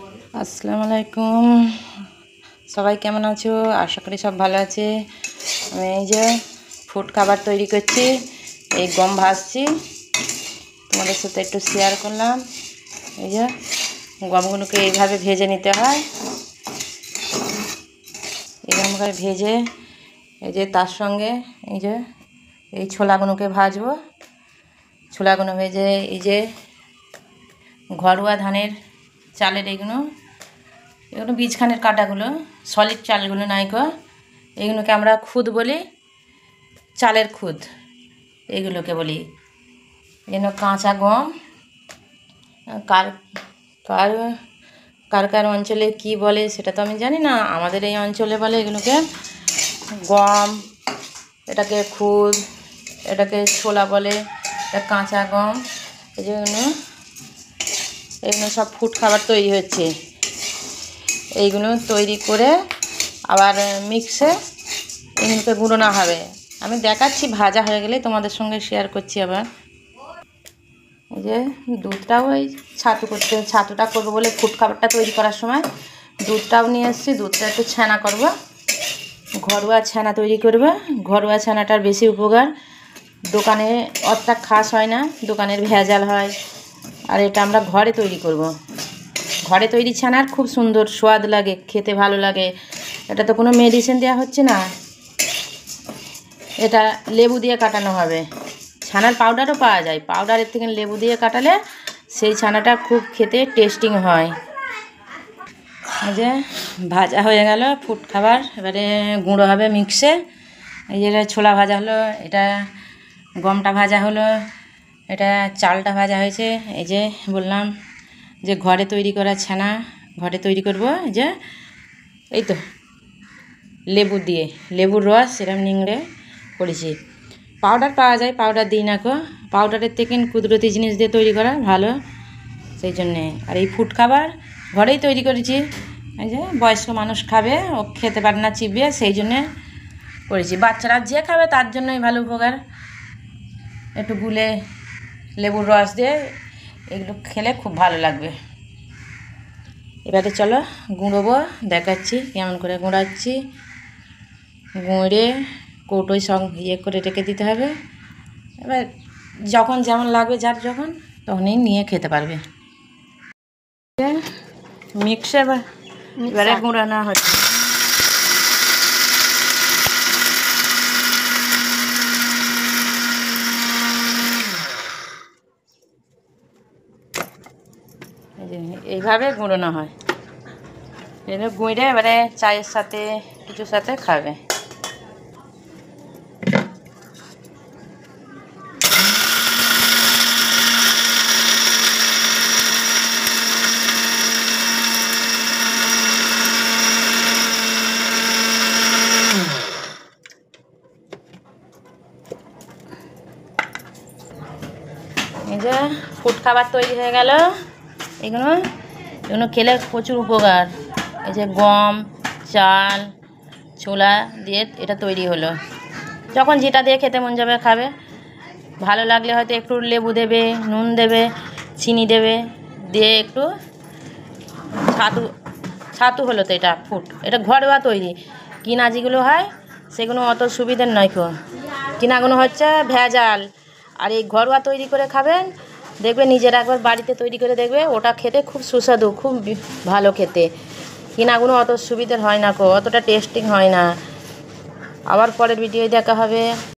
আসসালামু আলাইকুম, সবাই কেমন আছো? আশা করি সব ভালো আছে। আমি এই যে ফুড খাবার তৈরি করছি, এই গম ভাজছি, তোমাদের সাথে একটু শেয়ার করলাম। এই যে গমগুলোকে এইভাবে ভেজে নিতে হয়, এরকম করে ভেজে এই যে তার সঙ্গে এই যে এই ছোলাগুলোকে ভাজবো। ছোলাগুলো ভেজে এই যে ঘরোয়া ধানের চালের এগুলো বীজখানের কাটাগুলো, সলিড চালগুলো নাইকো, এগুলোকে আমরা খুদ বলি, চালের খুদ এগুলোকে বলি। এগুলো কাঁচা গম। কার কার কার কার অঞ্চলে কি বলে সেটা তো আমি জানি না, আমাদের এই অঞ্চলে বলে এগুলোকে গম, এটাকে খুদ, এটাকে ছোলা বলে, এটা কাঁচা গম। এই যে এগুলো সব ফুড খাবার তৈরি হচ্ছে। এইগুলো তৈরি করে আবার মিক্সে এগুলোকে গুঁড়োনো হবে। আমি দেখাচ্ছি, ভাজা হয়ে গেলে তোমাদের সঙ্গে শেয়ার করছি। আবার এই যে দুধটাও এই ছাতুটা করবো বলে ফুড খাবারটা তৈরি করার সময় দুধটাও নিয়ে এসেছি। দুধটা একটু ছানা করবো, ঘরোয়া ছানা তৈরি করবো। ঘরোয়া ছানাটার বেশি উপকার, দোকানে অতটা খাস হয় না, দোকানের ভেজাল হয়। আর এটা আমরা ঘরে তৈরি করব। ঘরে তৈরি ছানার খুব সুন্দর স্বাদ লাগে, খেতে ভালো লাগে। এটা তো কোনো মেডিসিন দেওয়া হচ্ছে না, এটা লেবু দিয়ে কাটানো হবে। ছানার পাউডারও পাওয়া যায়, পাউডারের থেকে লেবু দিয়ে কাটালে সেই ছানাটা খুব খেতে টেস্টিং হয়। এই যে ভাজা হয়ে গেল ফুড খাবার, এবারে গুঁড়ো হবে মিক্সে। এই যে ছোলা ভাজা হলো, এটা গমটা ভাজা হলো, এটা চালটা ভাজা হয়েছে। এই যে বললাম যে ঘরে তৈরি করা ছানা, ঘরে তৈরি করব। যে এই তো লেবু দিয়ে, লেবুর রস এরকম নিংড়ে করেছি। পাউডার পাওয়া যায়, পাউডার দিই না কো, পাউডারের থেকে কুদরতি জিনিস দিয়ে তৈরি করা ভালো, সেই জন্যে। আর এই ফুড খাবার ঘরেই তৈরি করেছি। এই যে বয়স্ক মানুষ খাবে, ও খেতে পারে না চিবিয়ে, সেই জন্যে করেছি। বাচ্চারা যে খাবে তার জন্যই ভালো উপকার। একটু গুলে লেবুর রস দিয়ে এগুলো খেলে খুব ভালো লাগবে। এবারে চলো গুঁড়োবো, দেখাচ্ছি কেমন করে গুঁড়াচ্ছি। গুঁড়ে কৌটোয় সব করে রেখে দিতে হবে। এবার যখন যেমন লাগবে, যার যখন, তখনই নিয়ে খেতে পারবে। মিক্সে এবারে গুঁড়ানো হচ্ছে। এইভাবে গুঁড়োনো হয়। এগুলো গুঁড়ে এবারে চায়ের সাথে কিছুর সাথে খাবে। এই যে ফুড খাবার তৈরি হয়ে গেল। এগুলো খেলে প্রচুর উপকার। এই যে গম, চাল, ছোলা দিয়ে এটা তৈরি হলো। যখন যেটা দিয়ে খেতে মন যাবে খাবে। ভালো লাগলে হয়তো একটু লেবু দেবে, নুন দেবে, চিনি দেবে, দিয়ে একটু ছাতু হলো। তো এটা ফুড, এটা ঘরোয়া তৈরি। কিনা যেগুলো হয় সেগুলো অত সুবিধার নয় কো, কিনাগুলো হচ্ছে ভেজাল। আর এই ঘরোয়া তৈরি করে খাবেন, দেখবে নিজেরা একবার বাড়িতে তৈরি করে দেখবে, ওটা খেতে খুব সুস্বাদু, খুব ভালো খেতে। কিনাগুলো অত সুবিধার হয় না কো, অতটা টেস্টিং হয় না। আবার পরের ভিডিওয় দেখা হবে।